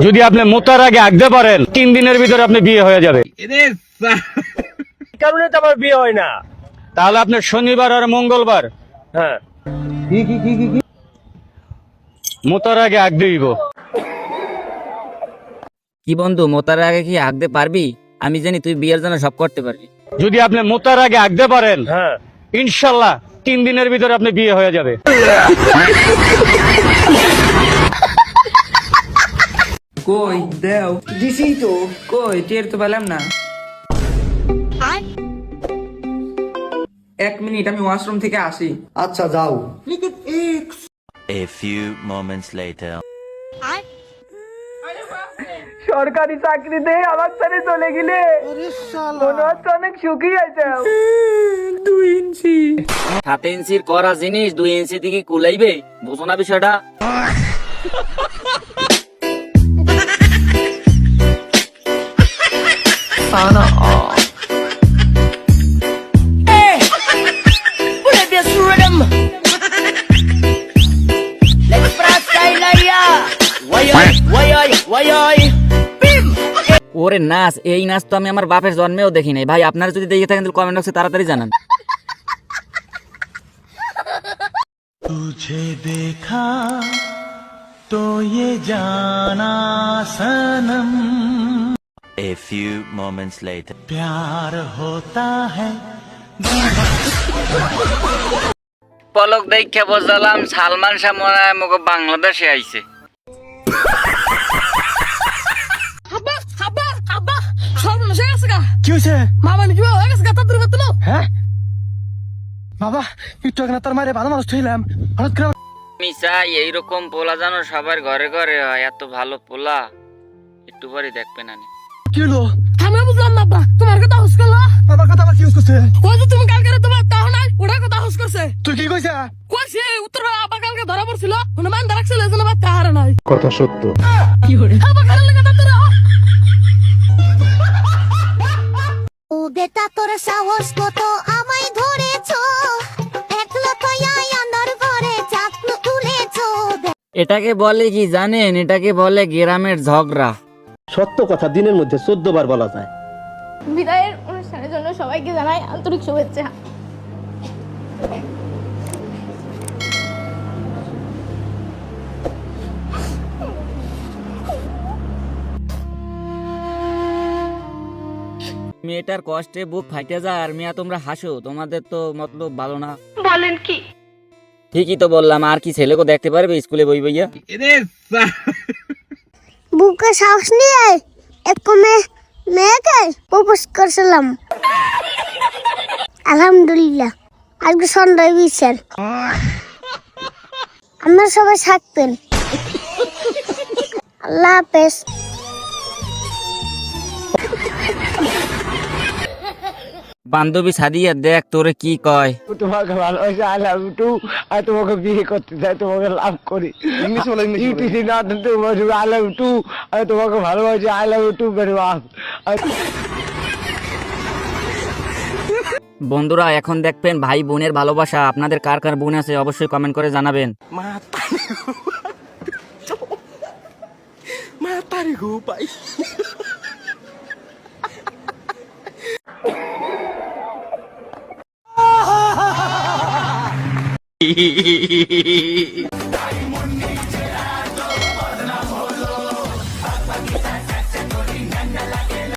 যদি আপনি মোতার আগে আগতে পারেন 3 দিনের ভিতরে আপনি বিয়ে হয়ে যাবে। কারণে তো আমার বিয়ে হয় না। তাহলে আপনার শনিবার আর মঙ্গলবার হ্যাঁ, মোতার আগে আগতে দিব। কি বন্ধু, মোতার আগে কি হাঁকতে পারবি? আমি জানি তুই বিয়ের জন্য সব করতে পারবি। যদি আপনি মোতার আগে আগতে পারেন হ্যাঁ, ইনশাল্লাহ 3 দিনের ভিতরে আপনি বিয়ে হয়ে যাবে। কই দেও দিছি তো, কই টের তো পেলাম না। 1 মিনিট, আমি ওয়াশরুম থেকে আসি। আচ্ছা যাও। A few moments later. সরকারি চাকরিতে আমার ছেড়ে চলে গেলে মনে হচ্ছে অনেক সুখী আছে। 7 ইঞ্চির করা জিনিস 2 ইঞ্চি থেকে কুলাইবে, বুঝো না বিষয়টা? ওরে নাচ, এই নাচ তো আমি আমার বাপের জন্মেও দেখি নাই ভাই। আপনারা যদি দেখে থাকেন তাহলে কমেন্ট বক্সে তাড়াতাড়ি জানান। तुझे देखा तो ये जाना सनम A few moments later. प्यार होता है। পলক দেখে বুঝলাম সালমান শাহ মনে হয় মুখ বাংলাদেশে আইছে। আব্বা আব্বা আব্বা সর্বনাশ হয়ে গেছে গা। কি হয়েছে? মামা নাকি হয়ে গেছে গা, তাড়াতাড়ি বের হও। হ্যাঁ বাবা, একটু আগে না তার মায়ের ভালো মানুষ থইলাম, হঠাৎ করে আমি চাই এইরকম পোলা যেন সবার ঘরে ঘরে হয়। এত ভালো পোলা একটু পরে দেখবেন। আমি কি হলো? আমি বুঝলাম না আব্বা, তোমার কথা হুস করলো। বাবার কথা আবার কি ইউজ করছে? ওই যে তুমি কালকে তোমার তাহ নাই, ওটার কথা হুস করছে। তুই কি কইছা? কইছে উত্তর আব্বা কালকে ধরা পড়ছিল, হনুমান ধরাছিল, এজন্য বা তাহার নাই। কথা সত্য। কি হরে আব্বা কাল লাগা তাড়াতাড়ি ও বেটা তোর সাহস কত আমায় ধরেছো, একলা কইয়া আন্দার ঘরে চাকু তুলেছো। এটাকে বলে কি জানেন? এটাকে বলে গ্রামের ঝগড়া। সত্য কথা দিনের মধ্যে 14 বার বলা যায়। বিদায়ের অনুষ্ঠানের জন্য সবাইকে জানাই আন্তরিক শুভেচ্ছা। মেয়েটার কষ্টে বুক ফাইটে যায় আর মিয়া তোমরা হাসো। তোমাদের তো মতলব ভালো না। বলেন কি? ঠিকই তো বললাম। আর কি ছেলেকে দেখতে পারবে স্কুলে বই বইয়া? বুকে সাহস নিয়ে এক মেয়েকে প্রপোজ করছিলাম। আলহামদুলিল্লাহ আজকে সন্ধ্যায় বিচার। আমরা সবাই থাকবেন। আল্লাহ হাফেজ। বান্ধবী সাদিয়া দেখ তোরে কি কয়। তোমাকে ভালোবাসি, আই লাভ ইউ টু। আর তোমাকে বিয়ে করতে চাই, তোমাকে লাভ করি। ইংলিশ বলো, ইংলিশ বলো। ইউটিসি না তোমাকে আই লাভ ইউ টু। আমি তোমাকে ভালোবাসি, I love you too very much. বন্ধুরা এখন দেখবেন ভাই বোনের ভালোবাসা। আপনাদের কার কার বোন আছে অবশ্যই কমেন্ট করে জানাবেন। মাতারি গো ভাই।